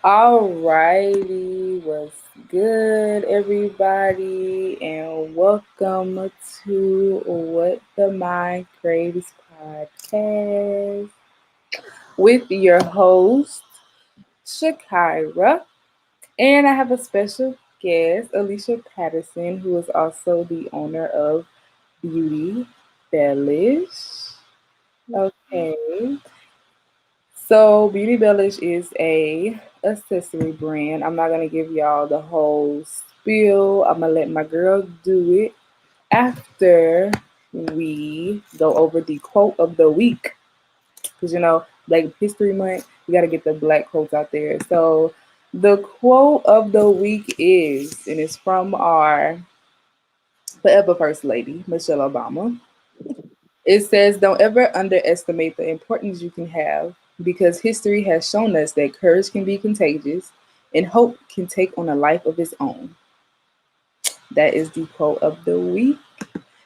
Alrighty, what's good, everybody, and welcome to What the Mind Craves podcast with your host, Shakira. And I have a special guest, Alicia Patterson, who is also the owner of Beauty Bellish. Okay, so Beauty Bellish is a accessory brand. I'm not gonna give y'all the whole spiel. I'm gonna let my girl do it after we go over the quote of the week. Because Black History Month, we gotta get the black quotes out there. So the quote of the week is, and it's from our forever first lady, Michelle Obama. It says, "Don't ever underestimate the importance you can have because history has shown us that courage can be contagious and hope can take on a life of its own." That is the quote of the week.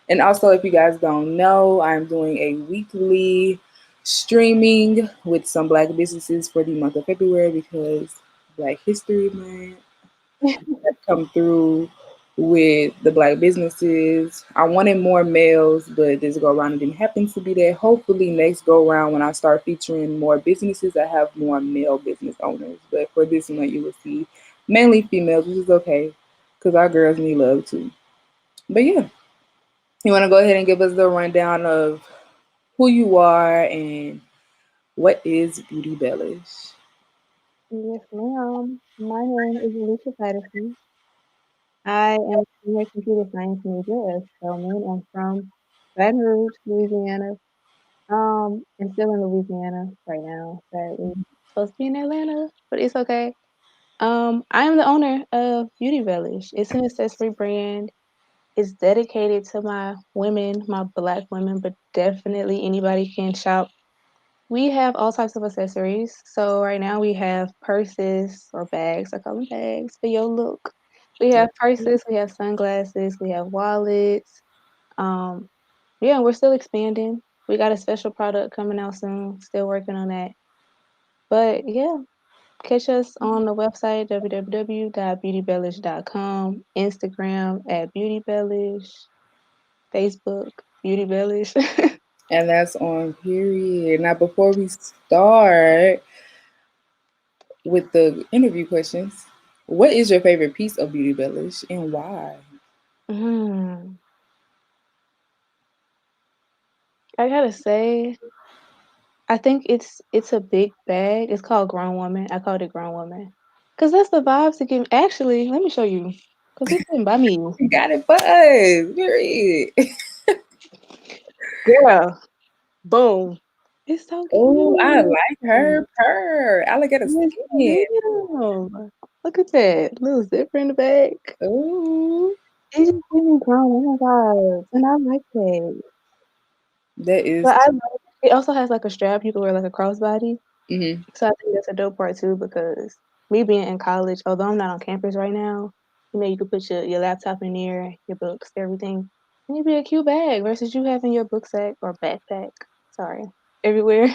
And also, if you guys don't know, I'm doing a weekly streaming with some black businesses for the month of February because Black History Month have come through with the black businesses. I wanted more males, but this go around it didn't happen to be there. Hopefully next go around when I start featuring more businesses, I have more male business owners. But for this one you will see mainly females, which is okay because our girls need love too. But yeah, you want to go ahead and give us the rundown of who you are and what is Beauty Bellish? Yes, ma'am. My name is Alicia Patterson. I am a senior computer science major at Spelman. I'm from Baton Rouge, Louisiana. I'm still in Louisiana right now. Sadly, supposed to be in Atlanta, but it's okay. I am the owner of Beauty Bellish. It's an accessory brand. It's dedicated to my women, my black women, but definitely anybody can shop. We have all types of accessories. So right now we have purses or bags. I call them bags for your look. We have purses, we have sunglasses, we have wallets. Um, yeah, we're still expanding. We got a special product coming out soon. Still working on that. But yeah, catch us on the website www.beautybellish.com, Instagram at Beauty Bellish, Facebook Beauty Bellish. And that's on period. Now before we start with the interview questions, what is your favorite piece of Beauty Bellish and why? Hmm. I gotta say, I think it's a big bag. It's called Grown Woman. I called it Grown Woman. Cause that's the vibes to give. Actually, let me show you. Cause it's written by me. You got it for us. Period. Girl, boom. It's so Oh, I like cute. her purr. Alligator Yes, skin. ma'am. Look at that. Little zipper in the back. Oh, It just gives me grown woman vibes. And I like that. that is. But I love it also has like a strap you can wear like a crossbody. Mm-hmm. So I think that's a dope part too because me being in college, although I'm not on campus right now, you could put your laptop in there, your books, everything. And it'd be a cute bag versus you having your book sack or backpack, sorry, everywhere.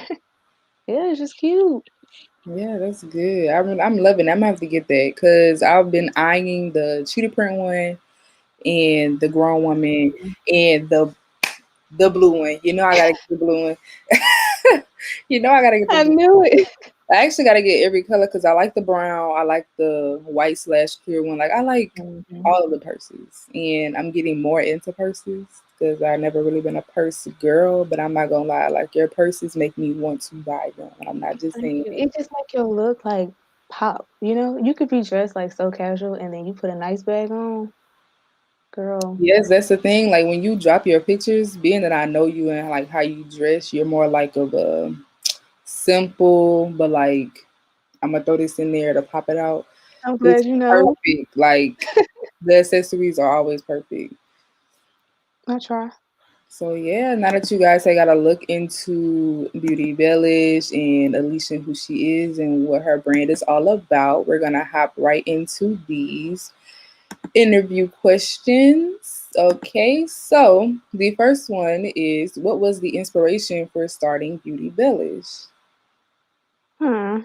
Yeah, it's just cute. Yeah, that's good. I'm loving it. I'm gonna have to get that because I've been eyeing the cheetah print one and the grown woman and the blue one. I gotta get the blue one. I gotta get the I blue. knew it. I actually gotta get every color because I like the brown. I like the white slash clear one. Like I like Mhm. all of the purses, and I'm getting more into purses because I've never really been a purse girl. But I'm not gonna lie, like your purses make me want to buy them. I'm not just Thank saying you. it. It just make your look like pop. You could be dressed like so casual and then you put a nice bag on, girl. Yes, that's the thing. Like when you drop your pictures, being that I know you and like how you dress, you're more like of a simple, but like I'm gonna throw this in there to pop it out. I'm It's glad you know. perfect. Like the accessories are always perfect. I try. So yeah, now that you guys I gotta look into Beauty Bellish and Alicia who she is and what her brand is all about, we're gonna hop right into these interview questions. Okay, so the first one is, what was the inspiration for starting Beauty Bellish? Hmm.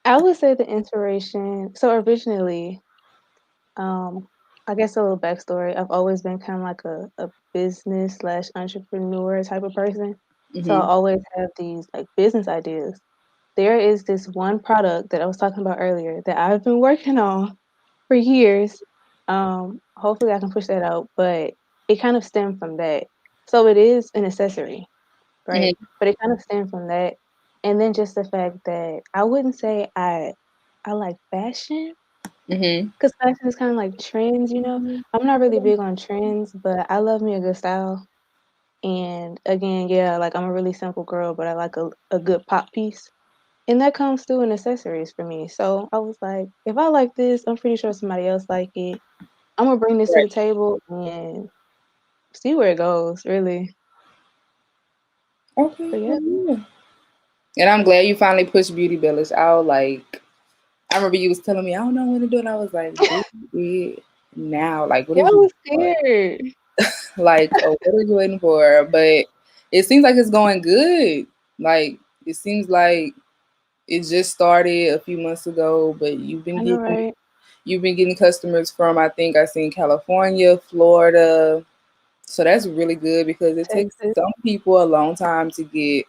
I would say the inspiration. So originally, um, I guess a little backstory. I've always been kind of like a business slash entrepreneur type of person. So I Mhm. always have these like business ideas. There is this one product that I was talking about earlier that I've been working on for years. Hopefully I can push that out, but it kind of stemmed from that. So it is an accessory, right? Mhm. But it kind of stemmed from that. And then just the fact that I wouldn't say I like fashion Mhm. because fashion is kind of like trends, you know. I'm not really big on trends, but I love me a good style. And again, yeah, like I'm a really simple girl, but I like a good pop piece. And that comes through in accessories for me. So I was like, if I like this, I'm pretty sure somebody else like it. I'm gonna bring this to Right. the table and see where it goes, really. Okay. But yeah, Well, yeah. And I'm glad you finally pushed Beauty Bellish out. Like, I remember you was telling me, I don't know when to do it. I was like, do it now. Like, what yeah, is I you was doing? scared. Like, oh, what are you waiting for? But it seems like it's going good. Like, it seems like it just started a few months ago, but I know, right? you've been getting customers from, I think I seen California, Florida. So that's really good because it takes Texas. some people a long time to get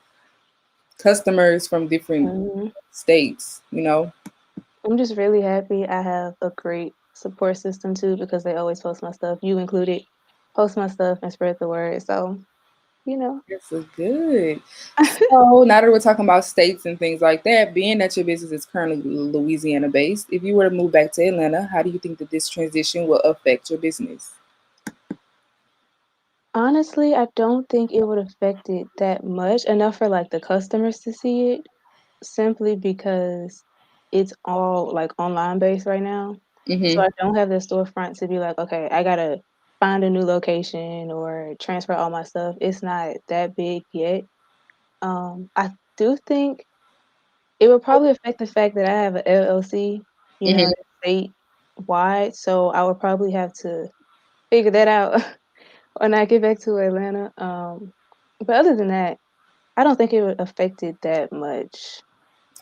customers from different Mhm. states, you know? I'm just really happy I have a great support system too because they always post my stuff. You included, post my stuff and spread the word. So, you know, This is good. So now that we're talking about states and things like that, being that your business is currently Louisiana based, if you were to move back to Atlanta, how do you think that this transition will affect your business? honestly, I don't think it would affect it that much enough for like the customers to see it simply because it's all like online based right now. So Mm-hmm. I don't have the storefront to be like, okay, I gotta find a new location or transfer all my stuff. It's not that big yet. I do think it would probably affect the fact that I have an LLC, you know, Mm-hmm. that's statewide. So I would probably have to figure that out when I get back to Atlanta. But other than that, I don't think it would affect it that much.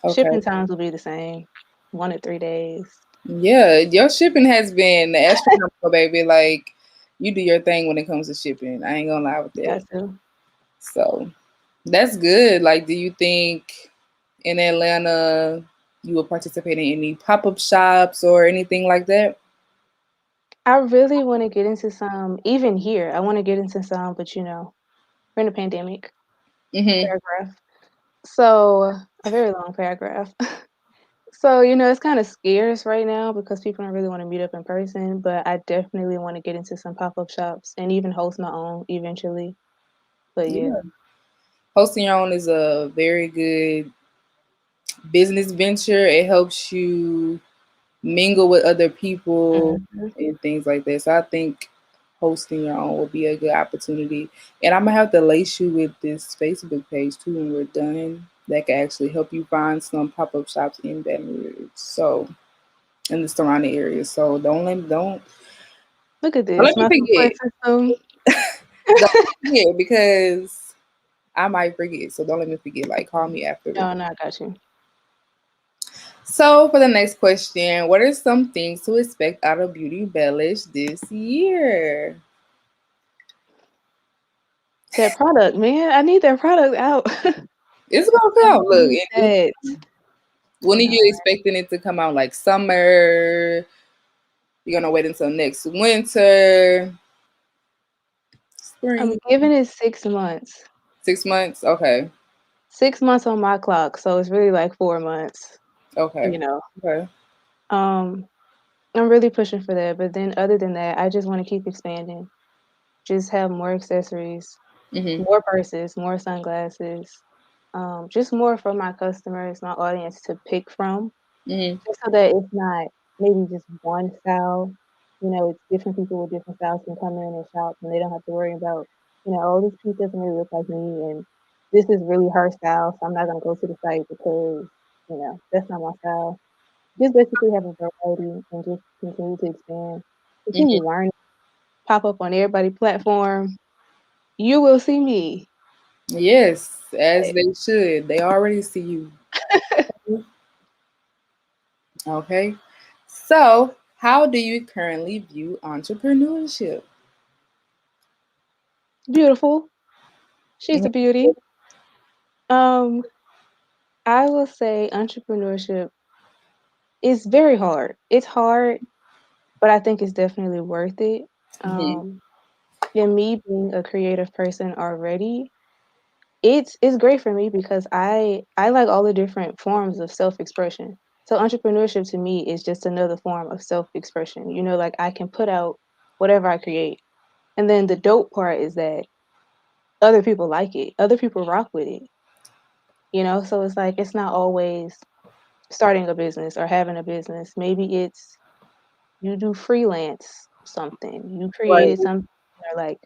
Okay. Shipping times will be the same, 1 to 3 days. Yeah, your shipping has been astronomical, baby. Like, you do your thing when it comes to shipping. I ain't gonna lie with that. Got to. So that's good. Like, do you think in Atlanta you will participate in any pop up shops or anything like that? I really wanna get into some even here, I wanna get into some, but, you know, we're in a pandemic. Mm-hmm. Paragraph. So, a very long paragraph. So, you know, it's kinda scarce right now because people don't really wanna meet up in person, but I definitely wanna get into some pop-up shops and even host my own eventually. But yeah. Yeah. Hosting your own is a very good business venture. It helps you mingle with other people Mhm. and things like that. So I think hosting your own will be a good opportunity. And I'm gonna have to lace you with this Facebook page too when we're done. That can actually help you find some pop up shops in Baton Rouge. So in the surrounding areas. So Look at don't let this, me my support forget. system. Don't forget because I might forget. So don't let me forget. Like call me after the. No, no, I got you. So for the next question, what are some things to expect out of Beauty Bellish this year? That product, man, I need that product out. It's gonna I come. Look, need that. when I are know, you expecting it to come out? Like summer? You're gonna wait until next winter, I'm spring, giving it 6 months. 6 months? Okay, 6 months on my clock, so it's really like 4 months, okay, you know? okay. Um, I'm really pushing for that, but then other than that, I just wanna keep expanding. Just have more accessories, Mhm, more purses, more sunglasses, just more for my customers, my audience to pick from. mhm. Just so that it's not maybe just one style, you know, it's different people with different styles can come in and shop and they don't have to worry about, you know, "Oh, this piece doesn't really look like me, and this is really her style, so I'm not gonna go to the site because, you know, that's not my style." Just basically have a variety and just continue to expand, continue Mhm. learning, pop up on everybody platform. You will see me. Yes, as they should. They already see you. Okay. So, how do you currently view entrepreneurship? Beautiful. She's a beauty. Um, I will say entrepreneurship is very hard. It's hard, but I think it's definitely worth it. Mm-hmm. Um, and me being a creative person already, it's great for me because I like all the different forms of self-expression. So entrepreneurship to me is just another form of self-expression. You know, like I can put out whatever I create. And then the dope part is that other people like it. Other people rock with it. You know, so it's like it's not always starting a business or having a business. Maybe it's you do freelance something. You Right. created something or like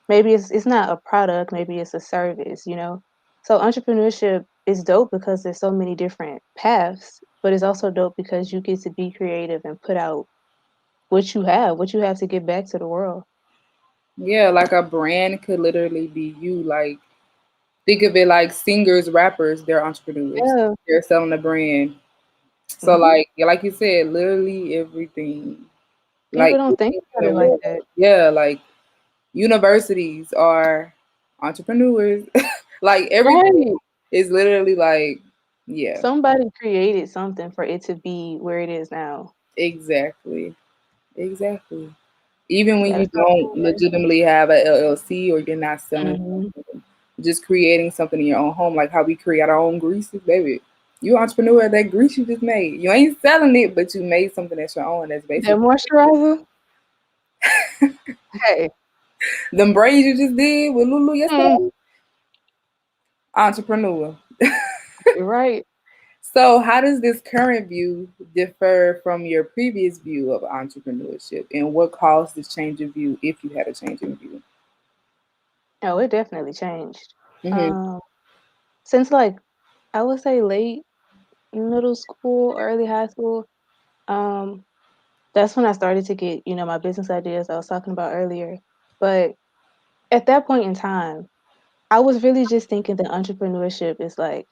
maybe it's not a product, maybe it's a service, you know? So entrepreneurship is dope because there's so many different paths, but it's also dope because you get to be creative and put out what you have to give back to the world. Yeah, like a brand could literally be you. Like, think of it like singers, rappers, they're entrepreneurs. Yeah. They're selling a brand. So, Mhm. like, yeah, like you said, literally everything. People Like, don't think anything in about the it like world. that. Yeah, like universities are entrepreneurs. Like, everything Right. is literally like, yeah, Somebody created something for it to be where it is now. exactly. Exactly. Even You when gotta you start don't somewhere. legitimately have a LLC or you're not selling Mhm. something, just creating something in your own home, like how we create our own greases, baby. You entrepreneur, that grease you just made. You ain't selling it, but you made something that's your own. That's That basically moisturizer, hey. them braids you just did with Lulu Mm, yesterday. Entrepreneur. you're right. So, how does this current view differ from your previous view of entrepreneurship, and what caused this change of view, if you had a change in view? Oh, it definitely changed. Hmm. Um, since like I would say late middle school, early high school, um, that's when I started to get, you know, my business ideas I was talking about earlier. But at that point in time, I was really just thinking that entrepreneurship is like,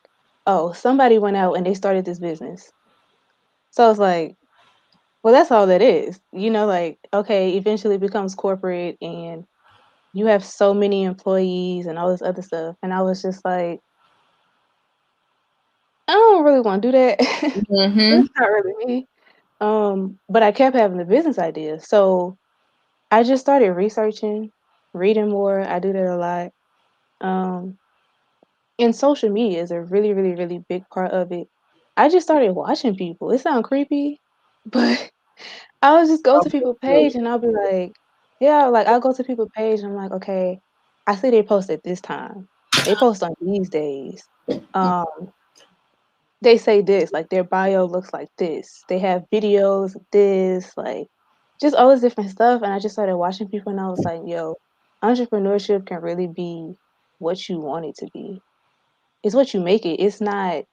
oh, somebody went out and they started this business. So I was like, well, that's all that is. You know, like, okay, eventually it becomes corporate and you have so many employees and all this other stuff. And I was just like, I don't really want to do that. Hmm. That's not really me. But I kept having the business idea. So I just started researching, reading more. I do that a lot. Um, and social media is a really, really, really big part of it. I just started watching people. It sounds creepy, but I would just go to people's page and I'll be like, yeah, like I'll go to people's page and I'm like, okay, I see they post at this time. They post on these days. Um, they say this, like their bio looks like this. They have videos of this, like just all this different stuff. And I just started watching people and I was like, yo, entrepreneurship can really be what you want it to be. It's what you make it. It's not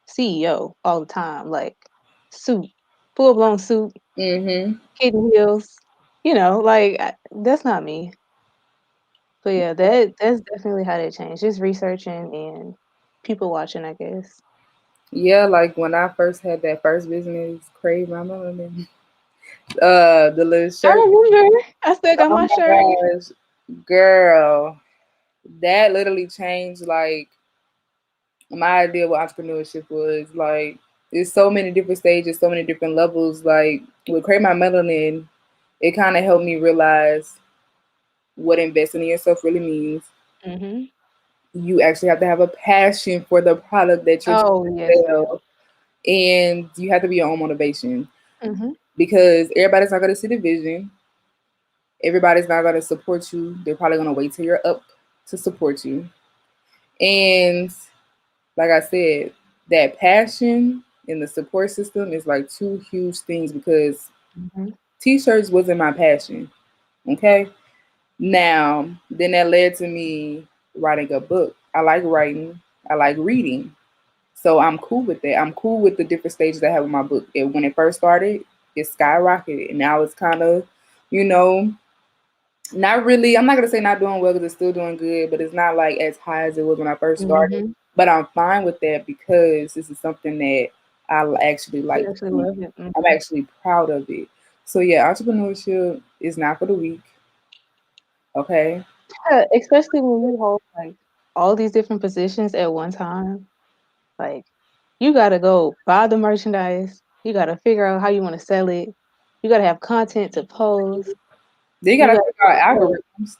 CEO all the time, like suit, full blown suit, Hmm. kitten heels, you know, like that's not me. But yeah, that's definitely how they changed. Just researching and people watching, I guess. Yeah, like when I first had that first business, Crave My Melanin, the little I shirt. remember. I still got Oh my my shirt. gosh, girl, that literally changed like my idea what entrepreneurship was. Like, there's so many different stages, so many different levels. Like with Crave My Melanin, it kind of helped me realize what investing in yourself really means. Mhm. You actually have to have a passion for the product that you're Oh, trying yes, to ma'am. sell, and you have to be your own motivation Mhm. because everybody's not going to see the vision. Everybody's not going to support you. They're probably going to wait till you're up to support you. And like I said, that passion and the support system is like two huge things because Mhm. t-shirts wasn't my passion. Okay. Now, then that led to me writing a book. I like writing. I like reading. So I'm cool with that. I'm cool with the different stages I have in my book. When it first started, it skyrocketed, and now it's kind of, you know, not really. I'm not gonna say not doing well because it's still doing good, but it's not like as high as it was when I first started. Mhm. But I'm fine with that because this is something that actually You like actually doing love it. it. I'm actually proud of it. So yeah, entrepreneurship is not for the weak. Okay. Yeah, especially when you hold like all these different positions at one time. Like you gotta go buy the merchandise. You gotta figure out how you want to sell it. You gotta have content to post. Then you You gotta gotta figure out like, algorithms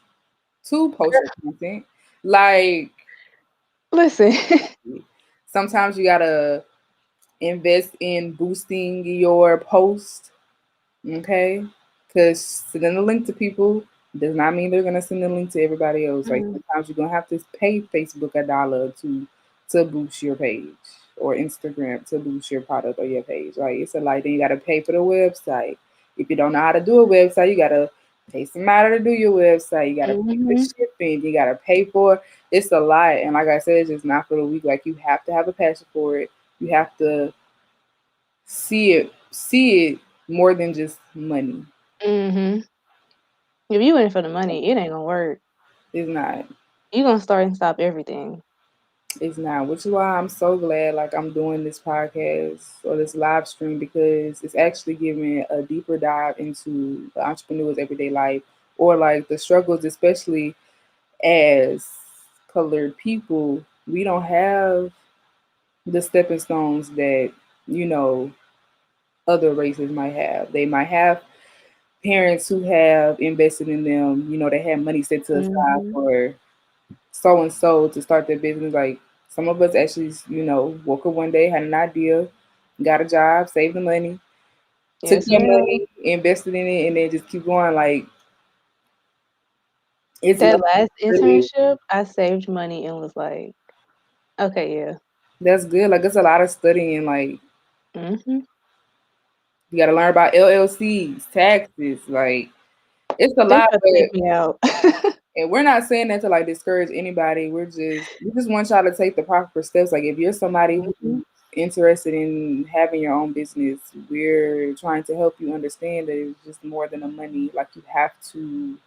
to post your content. Like listen. sometimes you gotta invest in boosting your post. Okay, because sending a link to people does not mean they're gonna send a link to everybody else. Like Mm, sometimes you're gonna have to pay Facebook $1 to boost your page, or Instagram to boost your product or your page. Like it's a like then you gotta pay for the website. If you don't know how to do a website, you gotta pay somebody to do your website. You gotta pay for mhm, shipping. You gotta pay for it's a lot. And like I said, it's just not for the weak. Like you have to have a passion for it. You have to see it more than just money. mhm. If you in it for the money, it ain't gonna work. It's not. You gonna start and stop everything. It's not. Which is why I'm so glad like I'm doing this podcast or this live stream because it's actually giving a deeper dive into the entrepreneur's everyday life or like the struggles, especially as colored people. We don't have the stepping stones that, you know, other races might have. They might have parents who have invested in them, they had money set to the side Mhm. for so and so to start their business. Like some of us actually, woke up one day, had an idea, got a job, saved the money, took Yes, that ma'am. money, invested in it, and then just keep going. Like it's That nothing last really internship, I saved money and was like, okay, yeah. that's good. Like it's a lot of studying. Like Mhm. you got to learn about LLCs, taxes. Like it's a They lot, try to but take me out. and we're not saying that to like discourage anybody. We just want y'all to take the proper steps. Like if you're somebody Mhm. who's interested in having your own business, we're trying to help you understand that it's just more than a money. Like you have to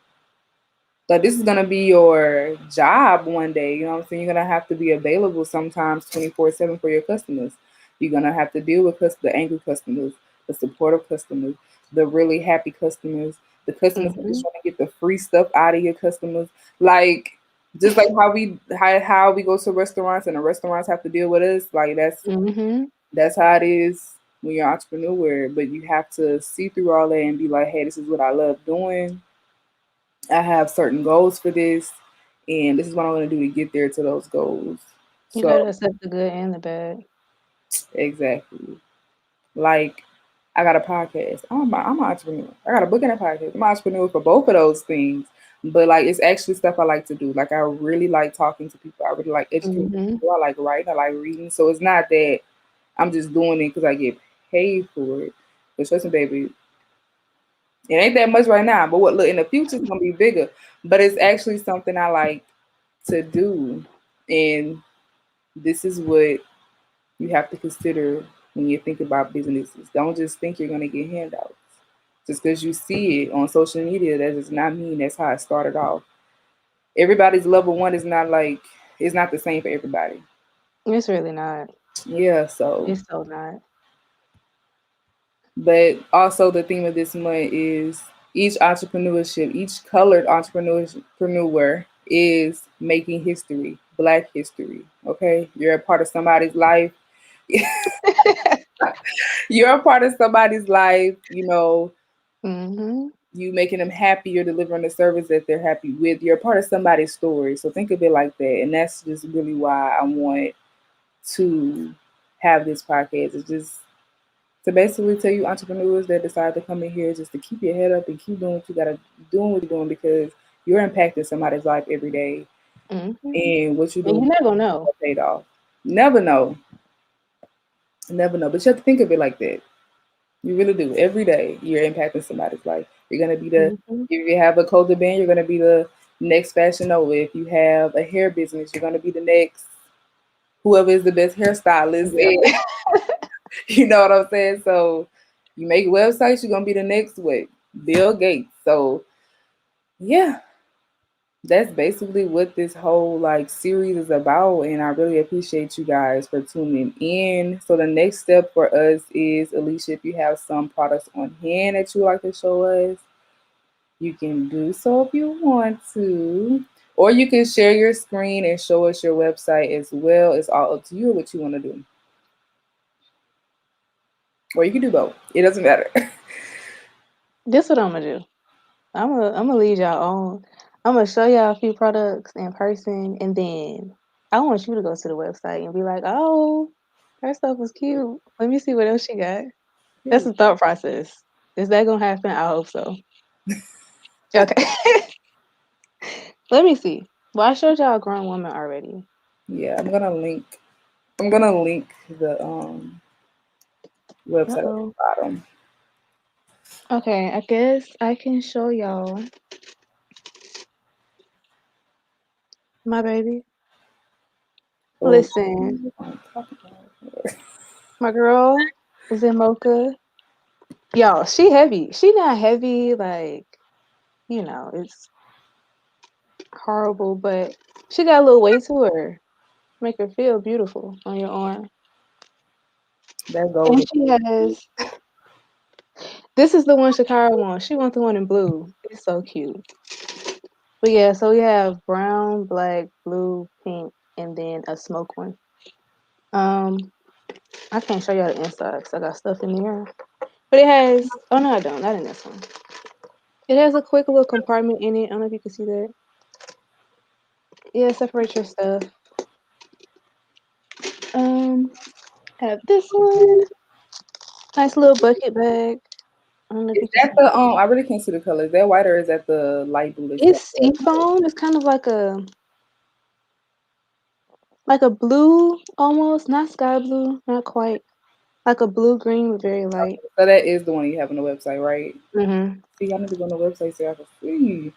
but this is gonna be your job one day. You know what I'm saying? You're gonna have to be available sometimes 24/7 for your customers. You're gonna have to deal with the angry customers, the supportive customers, the really happy customers, the customers that just Mhm. want to get the free stuff out of your customers. Like just like how we go to restaurants and the restaurants have to deal with us. Like Mhm. that's how it is when you're an entrepreneur. But you have to see through all that and be like, hey, this is what I love doing. I have certain goals for this, and this is what I'm going to do to get there to those goals. You gotta So, accept the good and the bad. exactly. Like, I got a podcast. I'm an entrepreneur. I got a book and a podcast. I'm an entrepreneur for both of those things. But, like, it's actually stuff I like to do. Like, I really like talking to people. I really like educating Mhm. people. I like writing. I like reading. So, it's not that I'm just doing it because I get paid for it. But trust me, baby, it ain't that much right now. But what look in the future is gonna be bigger. But it's actually something I like to do. And this is what you have to consider when you think about businesses. Don't just think you're going to get handouts. Just because you see it on social media, that does not mean that's how it started off. Everybody's level one is not like, it's not the same for everybody. It's really not. Yeah, so, It's so not. but also the theme of this month is each colored entrepreneur is making history, Black history. Okay, you're a part of somebody's life. You're a part of somebody's life, Mhm. you making them happy, you're delivering the service that they're happy with. You're a part of somebody's story. So think of it like that. And that's just really why I want to have this podcast. It's just to basically tell you entrepreneurs that decide to come in here just to keep your head up and keep doing what you gotta doing what you're doing because you're impacting somebody's life every day. Mhm. And what you're And doing you never gonna know. paid off. Never know. Never know. But you have to think of it like that. You really do. Every day you're impacting somebody's life. You're gonna be the Mhm. if you have a clothing band, you're gonna be the next fashion Nova. If you have a hair business, you're gonna be the next whoever is the best hairstylist. Yep. And you know what I'm saying? So you make websites, you're gonna be the next what? Bill Gates. So yeah, that's basically what this whole like series is about, and I really appreciate you guys for tuning in. So the next step for us is, Alicia, if you have some products on hand that you like to show us, you can do so if you want to. Or you can share your screen and show us your website as well. It's all up to you what you want to do. Or you can do both. It doesn't matter. This what I'm gonna do. I'm gonna lead y'all on. I'm gonna show y'all a few products in person, and then I want you to go to the website and be like, "Oh, her stuff was cute. Let me see what else she got." That's the thought process. Is that gonna happen? I hope so. Okay. Let me see. Well, I showed y'all a grown woman already. Yeah, I'm gonna link the Uh website at the oh. bottom. Okay, I guess I can show y'all my baby. Oh, Listen, I'm talking about. my girl is in mocha. Y'all, she heavy. She not heavy like, it's horrible, but she got a little weight to her. Make her feel beautiful on your arm. That And golden. she has this is the one Shakira wants. She wants the one in blue. It's so cute. But yeah, so we have brown, black, blue, pink, and then a smoke one. Um, I can't show y'all the inside because I got stuff in there. But it has oh no I don't, not in this one. It has a quick little compartment in it. I don't know if you can see that. Yeah, separate your stuff. Um, have this one. Nice little bucket bag. I don't know if Is you can that see the that. I really can't see the colors. Is that white or is that the light bluish one? It's seafoam. It's kind of like a blue almost, not sky blue, not quite. Like a blue green but very light. So that is the one you have on the website, right? Hmm. See, I need to go on the website so I can see.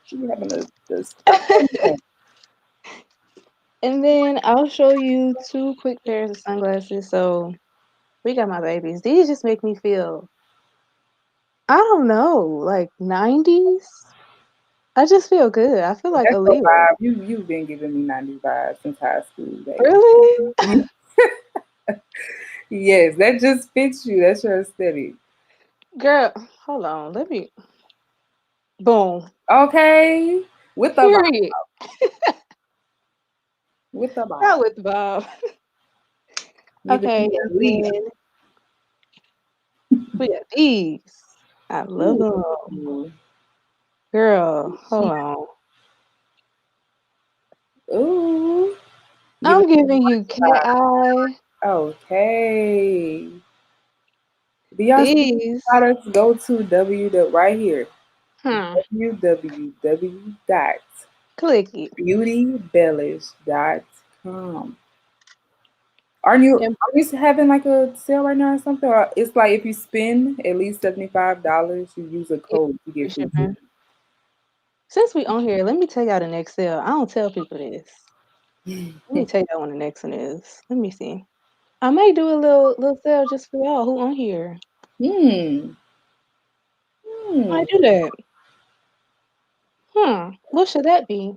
You be having the stuff on there. And then I'll show you two quick pairs of sunglasses. So we got my babies. These just make me feel, I don't know, like 90s. I just feel good. I feel like That's your Aaliyah. vibe. You've been giving me 90s vibes since high school days. Really? Yes, that just fits you. That's your aesthetic. Girl, hold on. Let me. Boom. Okay, with the vibe. Period. With the vibe. Not with Bob. Giving Okay, me and at least. then we got these. I love them. Ooh. Girl, hold on. Ooh. Giving I'm me giving you cat eye. okay. Do y'all see These. products? Go to right here. Hmm. www dot Click it. beautybellish dot com. Aren't you And are you having like a sale right now or something? Or it's like if you spend at least $75, you use a get code to free get free shipping. Since we on here, let me tell y'all the next sale. I don't tell people this. Let me shipping. tell y'all when the next one is. Let me see. I may do a little sale just for y'all who on here. Hmm. I Hmm. do that. What should that be?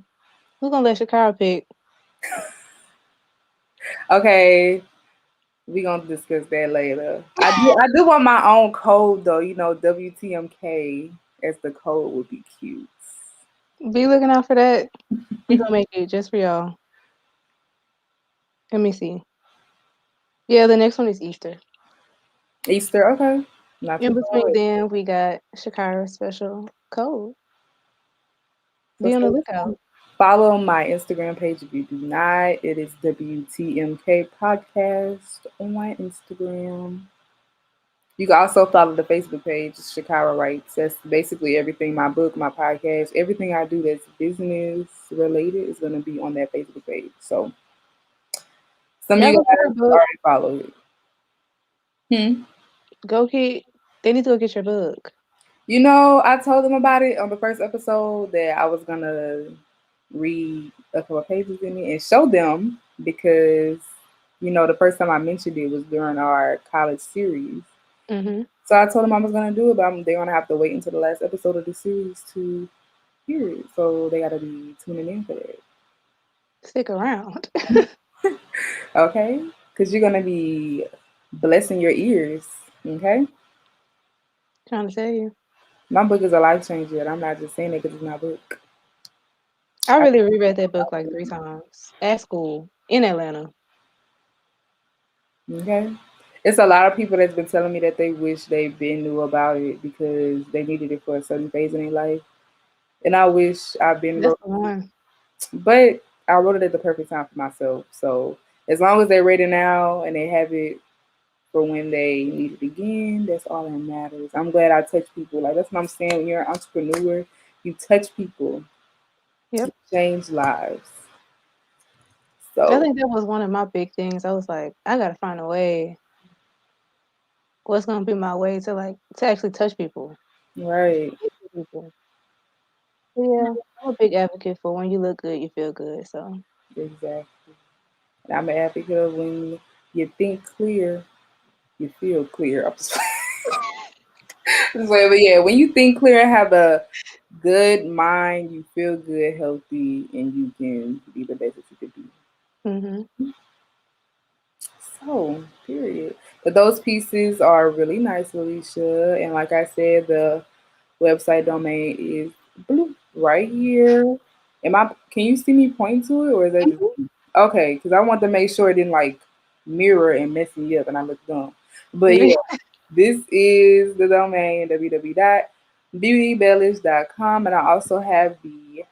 We're gonna let Shakira pick. Okay, we gonna discuss that later. I do want my own code though. WTMK as the code would be cute. Be looking out for that. We gonna make it just for y'all. Let me see. Yeah, the next one is Easter. Easter, okay, not In too far between away. then, we got Shakira's special code. So Be on the stay lookout. tuned. Follow my Instagram page if you do not. It is WTMK Podcast on my Instagram. You can also follow the Facebook page, Shakira Writes. That's basically everything my book, my podcast, everything I do that's business related is going to be on that Facebook page. So some of Y'all you go get her guys book. already follow it. Hmm. Go get. They need to go get your book. I told them about it on the first episode that I was going to read a couple of pages in it and show them because, the first time I mentioned it was during our college series. Hmm. So I told them I was going to do it, but they're going to have to wait until the last episode of the series to period. So they gotta be tuning in for that. Stick around. Okay? Because you're gonna be blessing your ears. Okay? Trying to tell you. My book is a life changer, and I'm not just saying it because it's my book. I really reread that book like 3 times at school in Atlanta. Okay? It's a lot of people that's been telling me that they wish they been knew about it because they needed it for a certain phase in their life. And I wish I've been That's wrote, the one. but I wrote it at the perfect time for myself. So as long as they read it now and they have it for when they need it again, that's all that matters. I'm glad I touch people. Like that's what I'm saying. When you're an entrepreneur, you touch people, you Yep. change lives. I So think that was one of my big things. I was like, I gotta find a way. What's gonna be my way to to actually touch people, right, speak to people. So, yeah, I'm a big advocate for when you look good, you feel good. So exactly. And I'm an advocate of when you think clear, you feel clear. I'm just but yeah, when you think clear, have a good mind, you feel good, healthy, and you can be the best that you could be. hmm So, period. But those pieces are really nice, Alicia. And like I said, the website domain is blue right here. Am I? Can you see me point to it, or is that just hmm okay? Because I want to make sure it didn't like mirror and mess me up, and I look dumb. But yeah, this is the domain www.beautybellish.com, and I also have the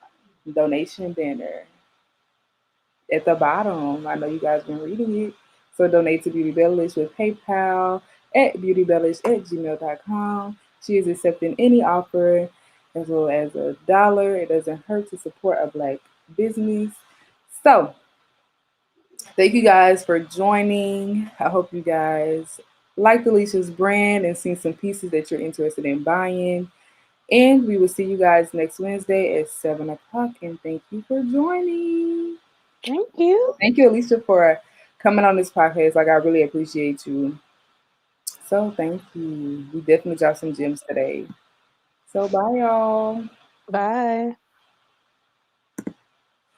donation banner at the bottom. I know you guys been reading it. So donate to Beauty Bellish with PayPal at beautybellish@gmail.com. She is accepting any offer as well as $1. It doesn't hurt to support a black business. So thank you guys for joining. I hope you guys liked Alicia's brand and seen some pieces that you're interested in buying. And we will see you guys next Wednesday at 7 o'clock. And thank you for joining. Thank you. Thank you, Alicia, for coming on this podcast. Like, I really appreciate you. So, thank you. We definitely dropped some gems today. So, bye, y'all. Bye.